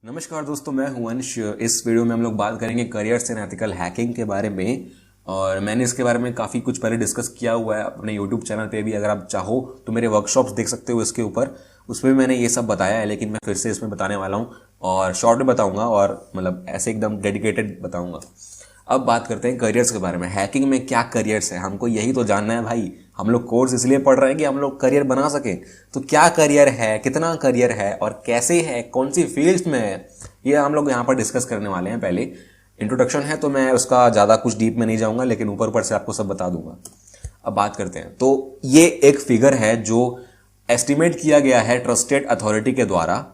नमस्कार दोस्तों, मैं हूं अंश। इस वीडियो में हम लोग बात करेंगे करियर्स इन एथिकल हैकिंग के बारे में। और मैंने इसके बारे में काफ़ी कुछ पहले डिस्कस किया हुआ है अपने यूट्यूब चैनल पे भी। अगर आप चाहो तो मेरे वर्कशॉप्स देख सकते हो इसके ऊपर, उसमें भी मैंने ये सब बताया है, लेकिन मैं फिर से इसमें बताने वाला हूँ और शॉर्ट में बताऊँगा और मतलब ऐसे एकदम डेडिकेटेड बताऊँगा। अब बात करते हैं करियर्स के बारे में। हैकिंग में क्या करियर्स है, हमको यही तो जानना है भाई। हम लोग कोर्स इसलिए पढ़ रहे हैं कि हम लोग करियर बना सकें। तो क्या करियर है, कितना करियर है और कैसे है, कौन सी फील्ड्स में है, ये हम लोग यहाँ पर डिस्कस करने वाले हैं। पहले इंट्रोडक्शन है तो मैं उसका ज़्यादा कुछ डीप में नहीं जाऊँगा, लेकिन ऊपर ऊपर से आपको सब बता दूंगा। अब बात करते हैं। तो ये एक फिगर है जो एस्टिमेट किया गया है ट्रस्टेड अथॉरिटी के द्वारा।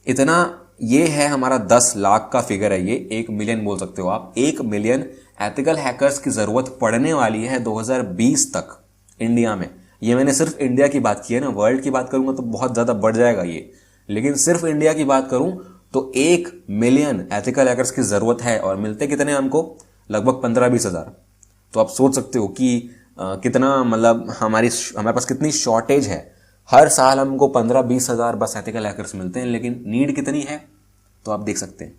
इतना ये है हमारा 10 लाख का फिगर है। ये 1 मिलियन बोल सकते हो आप। 1 मिलियन एथिकल हैकर्स की जरूरत पड़ने वाली है 2020 तक इंडिया में। ये मैंने सिर्फ इंडिया की बात की है ना, वर्ल्ड की बात करूंगा तो बहुत ज्यादा बढ़ जाएगा ये, लेकिन सिर्फ इंडिया की बात करूं तो 1 मिलियन एथिकल हैकर्स की जरूरत है। और मिलते कितने हमको? लगभग 15-20 हजार। तो आप सोच सकते हो कि कितना मतलब हमारे पास कितनी शॉर्टेज है। हर साल हमको 15-20 हजार बस एथिकल हैकर्स मिलते हैं, लेकिन नीड कितनी है तो आप देख सकते हैं।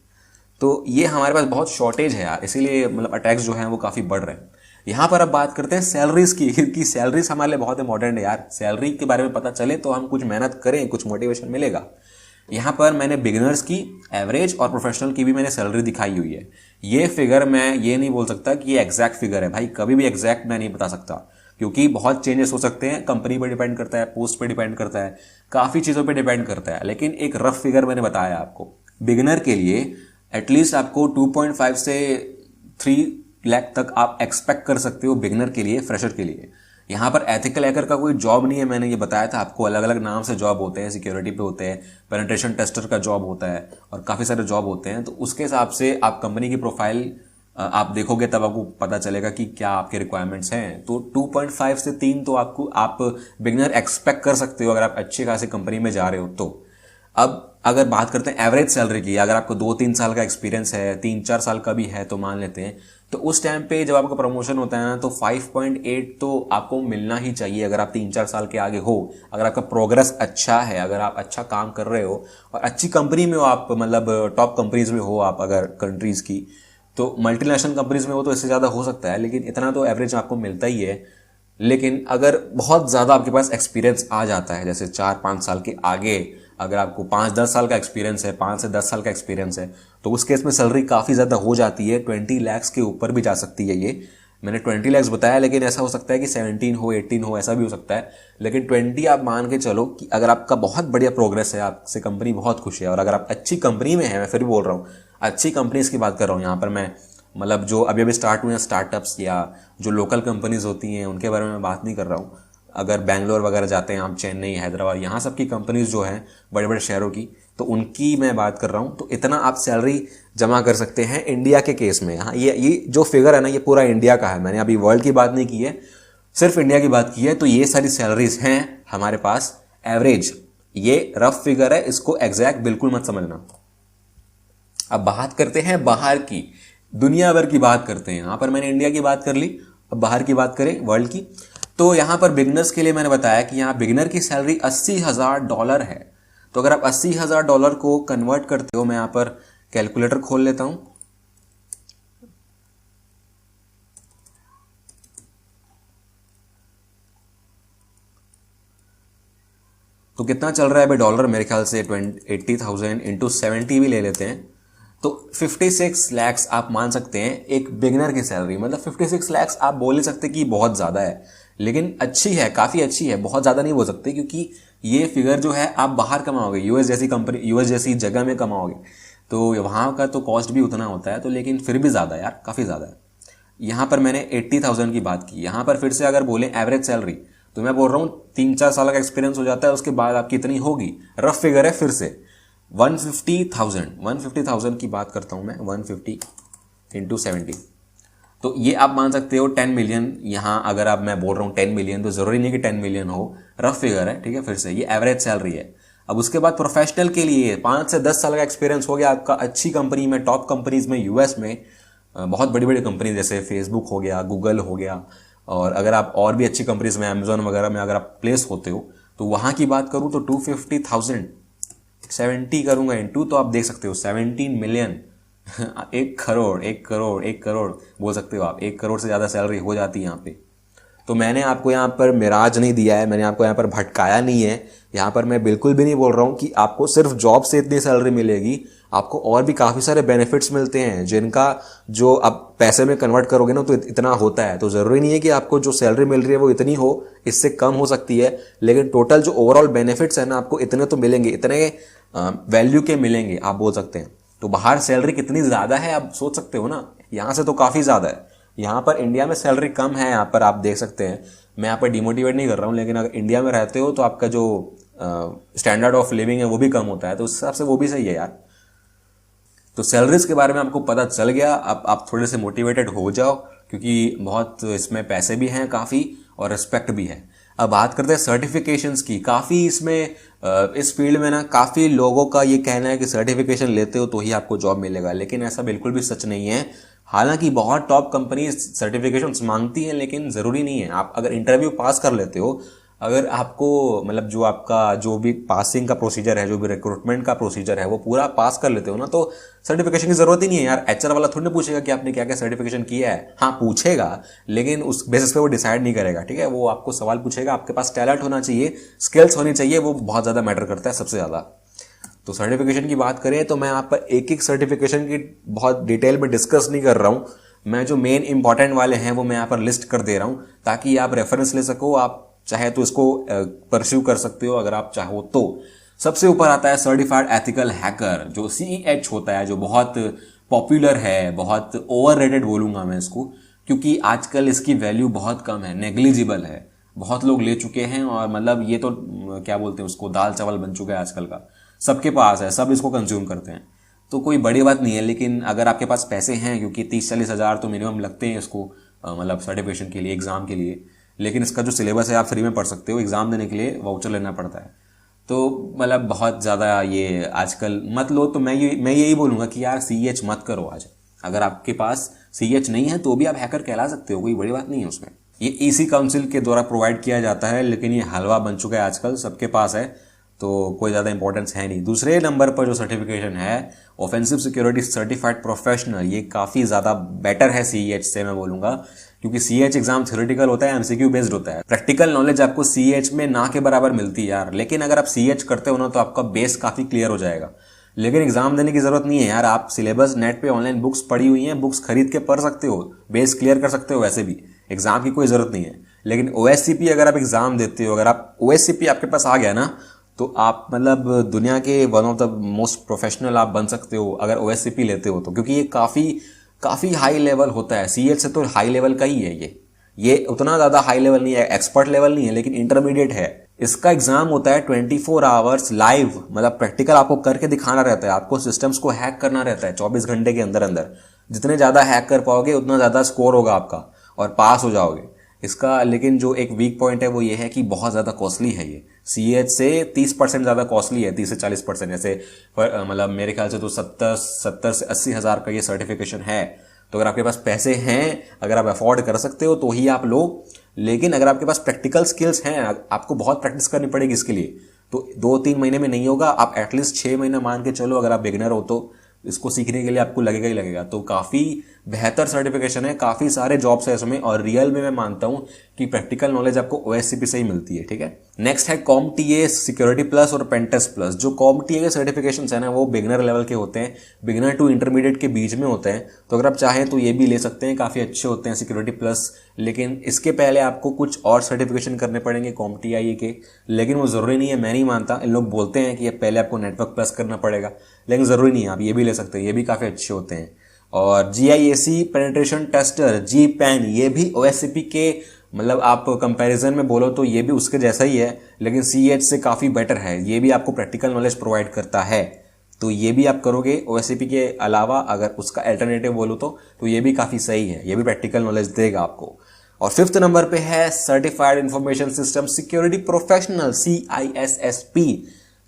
तो ये हमारे पास बहुत शॉर्टेज है यार, इसीलिए मतलब अटैक्स जो हैं वो काफ़ी बढ़ रहे हैं। यहाँ पर अब बात करते हैं सैलरीज की, क्योंकि सैलरीज हमारे लिए बहुत इंपॉर्टेंट है यार। सैलरी के बारे में पता चले तो हम कुछ मेहनत करें, कुछ मोटिवेशन मिलेगा। यहाँ पर मैंने बिगिनर्स की, एवरेज और प्रोफेशनल की भी मैंने सैलरी दिखाई हुई है। ये फिगर मैं ये नहीं बोल सकता कि ये एग्जैक्ट फिगर है भाई, कभी भी एग्जैक्ट मैं नहीं बता सकता, क्योंकि बहुत चेंजेस हो सकते हैं। कंपनी पर डिपेंड करता है, पोस्ट पे डिपेंड करता है, काफ़ी चीज़ों पे डिपेंड करता है। लेकिन एक रफ फिगर मैंने बताया आपको। बिगिनर के लिए एटलीस्ट आपको 2.5 से 3 लाख तक आप एक्सपेक्ट कर सकते हो बिगिनर के लिए, फ्रेशर के लिए। यहाँ पर एथिकल हैकर का कोई जॉब नहीं है, मैंने ये बताया था आपको। अलग अलग नाम से जॉब होते हैं, सिक्योरिटी पे होते हैं, पेनिट्रेशन टेस्टर का जॉब होता है और काफ़ी सारे जॉब होते हैं। तो उसके हिसाब से आप कंपनी की प्रोफाइल आप देखोगे तब आपको पता चलेगा कि क्या आपके रिक्वायरमेंट्स हैं। तो 2.5 से 3 तो आप बिगिनर एक्सपेक्ट कर सकते हो अगर आप अच्छी खासी कंपनी में जा रहे हो तो। अब अगर बात करते हैं एवरेज सैलरी की, अगर आपको 2-3 साल का एक्सपीरियंस है, 3-4 साल का भी है तो मान लेते हैं, तो उस टाइम पे जब आपका प्रमोशन होता है ना, तो 5.8 तो आपको मिलना ही चाहिए अगर आप 3-4 साल के आगे हो। अगर आपका प्रोग्रेस अच्छा है, अगर आप अच्छा काम कर रहे हो और अच्छी कंपनी में हो, आप मतलब टॉप कंपनीज में हो आप, अगर कंट्रीज की, तो मल्टीनेशनल कंपनीज में हो तो इससे ज़्यादा हो सकता है, लेकिन इतना तो एवरेज आपको मिलता ही है। लेकिन अगर बहुत ज़्यादा आपके पास एक्सपीरियंस आ जाता है, जैसे 4-5 साल के आगे, अगर आपको 5-10 साल का एक्सपीरियंस है, 5 से 10 साल का एक्सपीरियंस है, तो उस केस में सैलरी काफ़ी ज़्यादा हो जाती है। 20 लाख के ऊपर भी जा सकती है। ये मैंने 20 लाख बताया, लेकिन ऐसा हो सकता है कि 17 हो, 18 हो, ऐसा भी हो सकता है। लेकिन 20 आप मान के चलो कि अगर आपका बहुत बढ़िया प्रोग्रेस है, आपसे कंपनी बहुत खुश है और अगर आप अच्छी कंपनी में है, मैं फिर भी बोल रहा हूँ अच्छी कंपनीज की बात कर रहा हूँ यहाँ पर मैं, मतलब जो अभी अभी स्टार्ट हुए हैं स्टार्टअप्स या जो लोकल कंपनीज होती हैं उनके बारे में मैं बात नहीं कर रहा हूँ। अगर बैंगलोर वगैरह जाते हैं आप, चेन्नई, हैदराबाद, यहाँ सब की कंपनीज जो हैं बड़े बड़े शहरों की, तो उनकी मैं बात कर रहा हूँ। तो इतना आप सैलरी जमा कर सकते हैं इंडिया के केस में। हाँ, ये जो फिगर है ना, ये पूरा इंडिया का है। मैंने अभी वर्ल्ड की बात नहीं की है, सिर्फ इंडिया की बात की है। तो ये सारी सैलरीज हैं हमारे पास एवरेज। ये रफ फिगर है, इसको एग्जैक्ट बिल्कुल मत समझना। अब बात करते हैं बाहर की, दुनिया भर की बात करते हैं। यहाँ पर मैंने इंडिया की बात कर ली, अब बाहर की बात करें वर्ल्ड की। तो यहाँ पर बिगनर्स के लिए मैंने बताया कि यहाँ बिगनर की सैलरी $80,000 है। तो अगर आप $80,000 को कन्वर्ट करते हो, मैं यहाँ पर कैलकुलेटर खोल लेता हूं। तो कितना चल रहा है भाई डॉलर? मेरे ख्याल से 80,000 इंटू 70 भी ले लेते हैं तो 56 लाख आप मान सकते हैं एक बिगिनर की सैलरी। मतलब 56 लाख आप बोल नहीं सकते कि बहुत ज़्यादा है, लेकिन अच्छी है, काफ़ी अच्छी है। बहुत ज़्यादा नहीं बोल सकते, क्योंकि ये फिगर जो है आप बाहर कमाओगे, यूएस जैसी कंपनी, यूएस जैसी जगह में कमाओगे, तो वहाँ का तो कॉस्ट भी उतना होता है। तो लेकिन फिर भी ज़्यादा यार, काफ़ी ज़्यादा है। यहाँ पर मैंने 80,000 की बात की। यहाँ पर फिर से अगर बोलें एवरेज सैलरी, तो मैं बोल रहा हूँ 3-4 साल का एक्सपीरियंस हो जाता है, उसके बाद आपकी इतनी होगी। रफ फिगर है फिर से 150,000 की बात करता हूँ मैं, 150 इंटू 70। तो ये आप मान सकते हो 10 मिलियन। यहाँ अगर आप, मैं बोल रहा हूँ 10 मिलियन, तो ज़रूरी नहीं कि 10 मिलियन हो, रफ फिगर है, ठीक है। फिर से ये एवरेज सैलरी है। अब उसके बाद प्रोफेशनल के लिए 5 से 10 साल का एक्सपीरियंस हो गया आपका अच्छी कंपनी में, टॉप कंपनीज में, यूएस में, बहुत बड़ी बड़ी कंपनी जैसे फेसबुक हो गया, गूगल हो गया, और अगर आप और भी अच्छी कंपनीज में, अमेजोन वगैरह में अगर आप प्लेस होते हो, तो वहाँ की बात करूँ तो 250,000 70 करूंगा इंटू, तो आप देख सकते हो 17 मिलियन 1 करोड़ बोल सकते हो आप। 1 करोड़ से ज़्यादा सैलरी हो जाती है यहाँ पे। तो मैंने आपको यहाँ पर मिराज नहीं दिया है, मैंने आपको यहाँ पर भटकाया नहीं है। यहाँ पर मैं बिल्कुल भी नहीं बोल रहा हूँ कि आपको सिर्फ जॉब से इतनी सैलरी मिलेगी, आपको और भी काफ़ी सारे बेनिफिट्स मिलते हैं जिनका जो आप पैसे में कन्वर्ट करोगे ना तो इतना होता है। तो ज़रूरी नहीं है कि आपको जो सैलरी मिल रही है वो इतनी हो, इससे कम हो सकती है, लेकिन टोटल जो ओवरऑल बेनिफिट्स है ना आपको इतने तो मिलेंगे, इतने वैल्यू के मिलेंगे आप बोल सकते हैं। तो बाहर सैलरी कितनी ज़्यादा है आप सोच सकते हो ना, यहाँ से तो काफ़ी ज़्यादा है। यहाँ पर इंडिया में सैलरी कम है, यहाँ पर आप देख सकते हैं। मैं यहाँ पर डिमोटिवेट नहीं कर रहा हूँ, लेकिन अगर इंडिया में रहते हो तो आपका जो स्टैंडर्ड ऑफ लिविंग है वो भी कम होता है, तो उस हिसाब से वो भी सही है यार। तो सैलरीज के बारे में आपको पता चल गया, अब आप थोड़े से मोटिवेटेड हो जाओ, क्योंकि बहुत इसमें पैसे भी हैं काफ़ी और रिस्पेक्ट भी है। अब बात करते हैं सर्टिफिकेशंस की। काफ़ी इसमें इस फील्ड में ना काफ़ी लोगों का ये कहना है कि सर्टिफिकेशन लेते हो तो ही आपको जॉब मिलेगा, लेकिन ऐसा बिल्कुल भी सच नहीं है। हालांकि बहुत टॉप कंपनीज सर्टिफिकेशंस मांगती हैं, लेकिन ज़रूरी नहीं है। आप अगर इंटरव्यू पास कर लेते हो, अगर आपको मतलब जो आपका जो भी पासिंग का प्रोसीजर है, जो भी रिक्रूटमेंट का प्रोसीजर है वो पूरा पास कर लेते हो ना, तो सर्टिफिकेशन की जरूरत ही नहीं है यार। एचआर वाला थोड़ी ना पूछेगा कि आपने क्या क्या सर्टिफिकेशन किया है। हाँ पूछेगा, लेकिन उस बेसिस पे वो डिसाइड नहीं करेगा, ठीक है। वो आपको सवाल पूछेगा, आपके पास टैलेंट होना चाहिए, स्किल्स होनी चाहिए, वो बहुत ज़्यादा मैटर करता है सबसे ज़्यादा। तो सर्टिफिकेशन की बात करें तो मैं आप पर एक एक सर्टिफिकेशन की बहुत डिटेल में डिस्कस नहीं कर रहा हूँ। मैं जो मेन इंपॉर्टेंट वाले हैं वो मैं यहाँ पर लिस्ट कर दे रहा हूँ, ताकि आप रेफरेंस ले सको। आप चाहे तो इसको परस्यू कर सकते हो अगर आप चाहो तो। सबसे ऊपर आता है सर्टिफाइड एथिकल हैकर, जो CEH होता है, जो बहुत पॉपुलर है, बहुत ओवररेटेड बोलूंगा मैं इसको, क्योंकि आजकल इसकी वैल्यू बहुत कम है, नेग्लिजिबल है। बहुत लोग ले चुके हैं और मतलब ये तो क्या बोलते हैं उसको, दाल चावल बन चुका है आजकल का, सबके पास है, सब इसको कंज्यूम करते हैं। तो कोई बड़ी बात नहीं है, लेकिन अगर आपके पास पैसे हैं, क्योंकि 30-40 हज़ार तो मिनिमम लगते हैं इसको मतलब सर्टिफिकेशन के लिए, एग्जाम के लिए, लेकिन इसका जो सिलेबस है आप फ्री में पढ़ सकते हो, एग्जाम देने के लिए वाउचर लेना पड़ता है। तो मतलब बहुत ज़्यादा ये आजकल मत लो। तो मैं यही बोलूँगा कि यार CEH मत करो आज। अगर आपके पास CEH नहीं है तो भी आप हैकर कहला सकते हो, कोई बड़ी बात नहीं है उसमें। ये EC काउंसिल के द्वारा प्रोवाइड किया जाता है, लेकिन ये हलवा बन चुका है आजकल, सबके पास है, तो कोई ज़्यादा इंपॉर्टेंस है नहीं। दूसरे नंबर पर जो सर्टिफिकेशन है ऑफेंसिव सिक्योरिटी सर्टिफाइड प्रोफेशनल, ये काफ़ी ज़्यादा बेटर है CEH से मैं बोलूँगा, क्योंकि CEH एग्जाम थ्योरेटिकल होता है, MCQ बेस्ड होता है। प्रैक्टिकल नॉलेज आपको CEH में ना के बराबर मिलती है यार, लेकिन अगर आप CEH करते हो ना तो आपका बेस काफ़ी क्लियर हो जाएगा। लेकिन एग्जाम देने की जरूरत नहीं है यार, आप सिलेबस नेट पे ऑनलाइन बुक्स पढ़ी हुई हैं, बुक्स खरीद के पढ़ सकते हो, बेस क्लियर कर सकते हो, वैसे भी एग्जाम की कोई जरूरत नहीं है। लेकिन OSCP अगर आप एग्जाम देते हो, अगर आप OSCP आपके पास आ गया ना, तो आप मतलब दुनिया के one of the most professional आप बन सकते हो अगर OSCP लेते हो तो, क्योंकि ये काफ़ी हाई लेवल होता है। CEH से तो हाई लेवल का ही है ये उतना ज़्यादा हाई लेवल नहीं है, एक्सपर्ट लेवल नहीं है, लेकिन इंटरमीडिएट है। इसका एग्जाम होता है 24 आवर्स लाइव, मतलब प्रैक्टिकल आपको करके दिखाना रहता है, आपको सिस्टम्स को हैक करना रहता है 24 घंटे के अंदर अंदर। जितने ज़्यादा हैक कर पाओगे उतना ज़्यादा स्कोर होगा आपका और पास हो जाओगे इसका। लेकिन जो एक वीक पॉइंट है वो ये है कि बहुत ज़्यादा कॉस्टली है ये, CEH से 30% ज़्यादा कॉस्टली है, 30 से 40% ऐसे, मतलब मेरे ख्याल से तो 70 से 80 हज़ार का ये सर्टिफिकेशन है। तो अगर आपके पास पैसे हैं, अगर आप अफोर्ड कर सकते हो तो ही आप लो। लेकिन अगर आपके पास प्रैक्टिकल स्किल्स हैं, आपको बहुत प्रैक्टिस करनी पड़ेगी इसके लिए, तो 2-3 महीने में नहीं होगा, आप एटलीस्ट 6 महीना मान के चलो। अगर आप बिगिनर हो तो इसको सीखने के लिए आपको लगेगा ही लगेगा। तो काफ़ी बेहतर सर्टिफिकेशन है, काफ़ी सारे जॉब्स है इसमें, और रियल में मैं मानता हूँ कि प्रैक्टिकल नॉलेज आपको OSCP से ही मिलती है, ठीक है। नेक्स्ट है CompTIA सिक्योरिटी प्लस और पेनटेस्ट प्लस। जो CompTIA के सर्टिफिकेशन है ना वो बिगिनर लेवल के होते हैं, बिगिनर टू इंटरमीडिएट के बीच में होते हैं। तो अगर आप चाहें तो ये भी ले सकते हैं, काफ़ी अच्छे होते हैं सिक्योरिटी प्लस। लेकिन इसके पहले आपको कुछ और सर्टिफिकेशन करने पड़ेंगे CompTIA के, लेकिन वो ज़रूरी नहीं है, मैं नहीं मानता। इन लोग बोलते हैं कि ये पहले आपको नेटवर्क प्लस करना पड़ेगा, लेकिन ज़रूरी नहीं है, आप ये भी ले सकते हैं, ये भी काफ़ी अच्छे होते हैं। और GIAC पेनिट्रेशन टेस्टर GPAN, ये भी OSCP के मतलब आप कंपैरिजन में बोलो तो ये भी उसके जैसा ही है, लेकिन CEH से काफ़ी बेटर है। ये भी आपको प्रैक्टिकल नॉलेज प्रोवाइड करता है, तो ये भी आप करोगे। OSCP के अलावा अगर उसका अल्टरनेटिव बोलो तो ये भी काफ़ी सही है, ये भी प्रैक्टिकल नॉलेज देगा आपको। और 5th नंबर पे है certified information system security professional CISSP,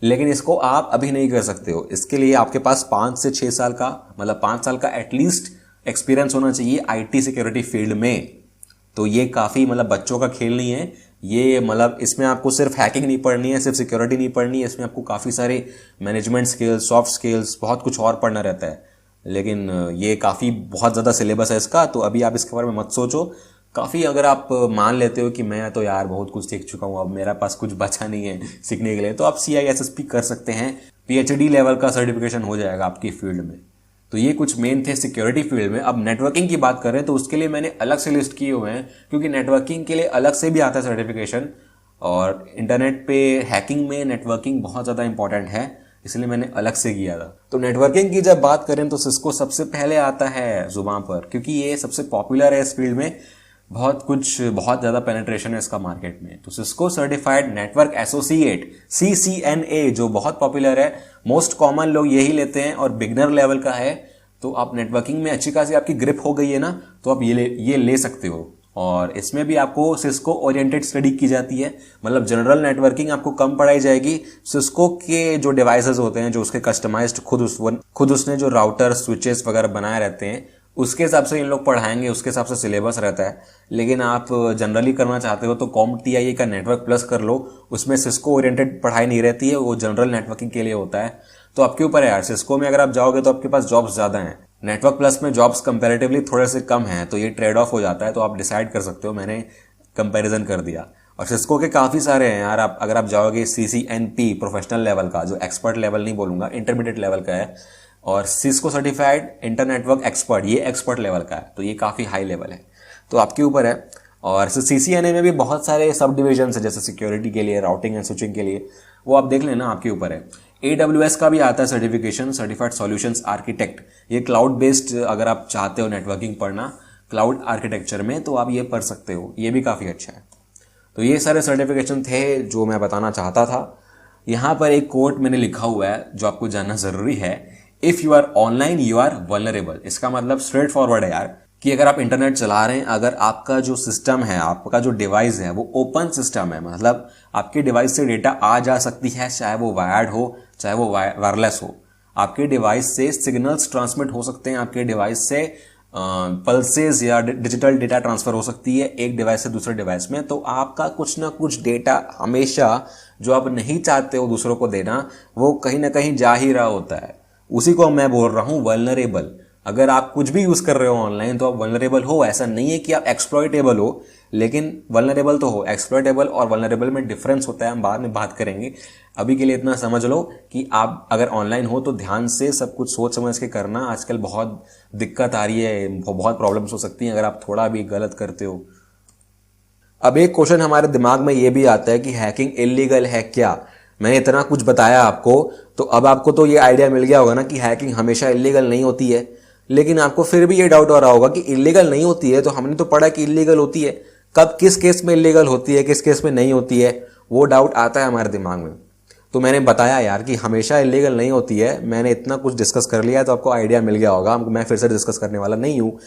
लेकिन इसको आप अभी नहीं कर सकते हो। इसके लिए आपके पास 5 से 6 साल का, मतलब 5 साल का एटलीस्ट एक्सपीरियंस होना चाहिए IT सिक्योरिटी फील्ड में। तो ये काफ़ी मतलब बच्चों का खेल नहीं है, ये मतलब इसमें आपको सिर्फ हैकिंग नहीं पढ़नी है, सिर्फ सिक्योरिटी नहीं पढ़नी है, इसमें आपको काफ़ी सारे मैनेजमेंट स्किल्स, सॉफ्ट स्किल्स, बहुत कुछ और पढ़ना रहता है। लेकिन ये काफ़ी बहुत ज़्यादा सिलेबस है इसका, तो अभी आप इसके बारे में मत सोचो। काफ़ी अगर आप मान लेते हो कि मैं तो यार बहुत कुछ सीख चुका हूँ, अब मेरा पास कुछ बचा नहीं है सीखने के लिए, तो आप CISSP कर सकते हैं। PhD लेवल का सर्टिफिकेशन हो जाएगा आपकी फील्ड में। तो ये कुछ मेन थे सिक्योरिटी फील्ड में। अब नेटवर्किंग की बात करें तो उसके लिए मैंने अलग से लिस्ट किए हुए हैं, क्योंकि नेटवर्किंग के लिए अलग से भी आता है सर्टिफिकेशन, और इंटरनेट पे हैकिंग में नेटवर्किंग बहुत ज़्यादा इंपॉर्टेंट है, इसलिए मैंने अलग से किया था। तो नेटवर्किंग की जब बात करें तो सिस्को सबसे पहले आता है जुबान पर, क्योंकि ये सबसे पॉपुलर है इस फील्ड में, बहुत ज़्यादा पेनिट्रेशन है इसका मार्केट में। तो Cisco certified network associate CCNA जो बहुत पॉपुलर है, मोस्ट कॉमन लोग यही लेते हैं और बिगनर लेवल का है। तो आप नेटवर्किंग में अच्छी खासी आपकी ग्रिप हो गई है ना, तो आप ये ले सकते हो। और इसमें भी आपको सिस्को ओरिएंटेड स्टडी की जाती है, मतलब जनरल नेटवर्किंग आपको कम पढ़ाई जाएगी। सिस्को के जो डिवाइसेस होते हैं, जो उसके कस्टमाइज्ड खुद उसने जो राउटर स्विचेस वगैरह बनाए रहते हैं, उसके हिसाब से इन लोग पढ़ाएंगे, उसके हिसाब से सिलेबस रहता है। लेकिन आप जनरली करना चाहते हो तो CompTIA का नेटवर्क प्लस कर लो, उसमें सिस्को ओरिएंटेड पढ़ाई नहीं रहती है, वो जनरल नेटवर्किंग के लिए होता है। तो आपके ऊपर है यार, सिस्को में अगर आप जाओगे तो आपके पास जॉब्स ज़्यादा हैं, नेटवर्क प्लस में जॉब्स कंपैरेटिवली थोड़े से कम हैं, तो ये ट्रेड ऑफ हो जाता है। तो आप डिसाइड कर सकते हो, मैंने कंपैरिजन कर दिया। और सिस्को के काफ़ी सारे हैं यार, आप अगर आप जाओगे CCNP प्रोफेशनल लेवल का, जो एक्सपर्ट लेवल नहीं बोलूँगा, इंटरमीडिएट लेवल का है, और सिस्को सर्टिफाइड इंटरनेटवर्क एक्सपर्ट, ये एक्सपर्ट लेवल का है, तो ये काफ़ी हाई लेवल है, तो आपके ऊपर है। और CCNA में भी बहुत सारे सब डिविजन है, जैसे सिक्योरिटी के लिए, राउटिंग एंड स्विचिंग के लिए, वो आप देख लेना, आपके ऊपर है। AWS का भी आता है सर्टिफिकेशन, सर्टिफाइड सॉल्यूशंस आर्किटेक्ट, ये क्लाउड बेस्ड, अगर आप चाहते हो नेटवर्किंग पढ़ना क्लाउड आर्किटेक्चर में, तो आप ये पढ़ सकते हो, ये भी काफ़ी अच्छा है। तो ये सारे सर्टिफिकेशन थे जो मैं बताना चाहता था। यहाँ पर एक कोट मैंने लिखा हुआ है जो आपको जानना ज़रूरी है, if you are online you are vulnerable. इसका मतलब स्ट्रेट फॉरवर्ड है यार, कि अगर आप इंटरनेट चला रहे हैं, अगर आपका जो सिस्टम है, आपका जो डिवाइस है वो ओपन सिस्टम है, मतलब आपके डिवाइस से डेटा आ जा सकती है, चाहे वो वायर्ड हो चाहे वो वायरलेस हो, आपके डिवाइस से सिग्नल्स ट्रांसमिट हो सकते हैं, आपके डिवाइस से पल्सेस या डिजिटल डेटा ट्रांसफर हो सकती है एक डिवाइस से दूसरे डिवाइस में। तो आपका कुछ ना कुछ डेटा हमेशा जो आप नहीं चाहते हो दूसरों को देना, वो कहीं ना कहीं जा ही रहा होता है। उसी को मैं बोल रहा हूँ वल्नरेबल। अगर आप कुछ भी यूज़ कर रहे हो ऑनलाइन तो आप वल्नरेबल हो, ऐसा नहीं है कि आप एक्सप्लॉइटेबल हो, लेकिन वल्नरेबल तो हो। एक्सप्लॉइटेबल और वल्नरेबल में डिफरेंस होता है, हम बाद में बात करेंगे। अभी के लिए इतना समझ लो कि आप अगर ऑनलाइन हो तो ध्यान से सब कुछ सोच समझ के करना। आजकल बहुत दिक्कत आ रही है, बहुत प्रॉब्लम्स हो सकती हैं अगर आप थोड़ा भी गलत करते हो। अब एक क्वेश्चन हमारे दिमाग में ये भी आता है कि हैकिंग इलीगल है क्या? मैंने इतना कुछ बताया आपको, तो अब आपको तो ये आइडिया मिल गया होगा ना कि हैकिंग हमेशा इलीगल नहीं होती है। लेकिन आपको फिर भी ये डाउट हो रहा होगा कि इलीगल नहीं होती है, तो हमने तो पढ़ा कि इलीगल होती है, कब किस केस में इलीगल होती है, किस केस में नहीं होती है, वो डाउट आता है हमारे दिमाग में। तो मैंने बताया यार कि हमेशा इलीगल नहीं होती है, मैंने इतना कुछ डिस्कस कर लिया है, तो आपको आइडिया मिल गया होगा। मैं फिर से डिस्कस करने वाला नहीं हूँ।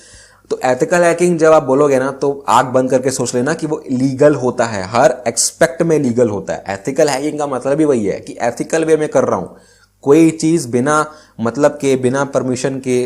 तो एथिकल हैकिंग जब आप बोलोगे ना, तो आंख बंद करके सोच लेना कि वो लीगल होता है, हर एक्सपेक्ट में लीगल होता है। एथिकल हैकिंग का मतलब ही वही है कि एथिकल वे में कर रहा हूँ, कोई चीज़ बिना मतलब के, बिना परमिशन के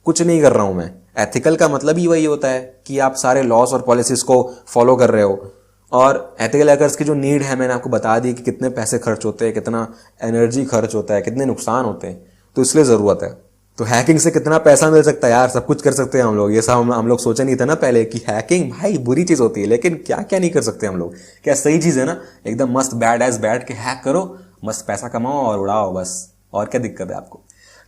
कुछ नहीं कर रहा हूँ मैं। एथिकल का मतलब ही वही होता है कि आप सारे लॉस और पॉलिसीज को फॉलो कर रहे हो। और एथिकल हैकर्स की जो नीड है मैंने आपको बता दी कि कितने पैसे खर्च होते हैं, कितना एनर्जी खर्च होता है, कितने नुकसान होते हैं, तो इसलिए ज़रूरत है। तो हैकिंग से कितना पैसा मिल सकता है यार, सब कुछ कर सकते हैं हम लोग। ये सब हम लोग सोचे नहीं था ना पहले कि हैकिंग भाई बुरी चीज़ होती है, लेकिन क्या क्या नहीं कर सकते हम लोग। क्या सही चीज़ है ना, एकदम मस्त, बैड एज बैड के हैक करो, मस्त पैसा कमाओ और उड़ाओ बस, और क्या दिक्कत है आपको।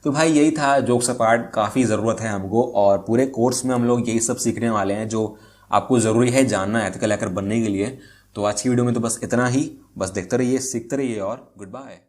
तो भाई यही था जोक्स अपार्ट, काफ़ी ज़रूरत है हमको, और पूरे कोर्स में हम लोग यही सब सीखने वाले हैं जो आपको ज़रूरी है जानना एथिकल हैकर बनने के लिए। तो आज की वीडियो में तो बस इतना ही, बस देखते रहिए, सीखते रहिए और गुड बाय।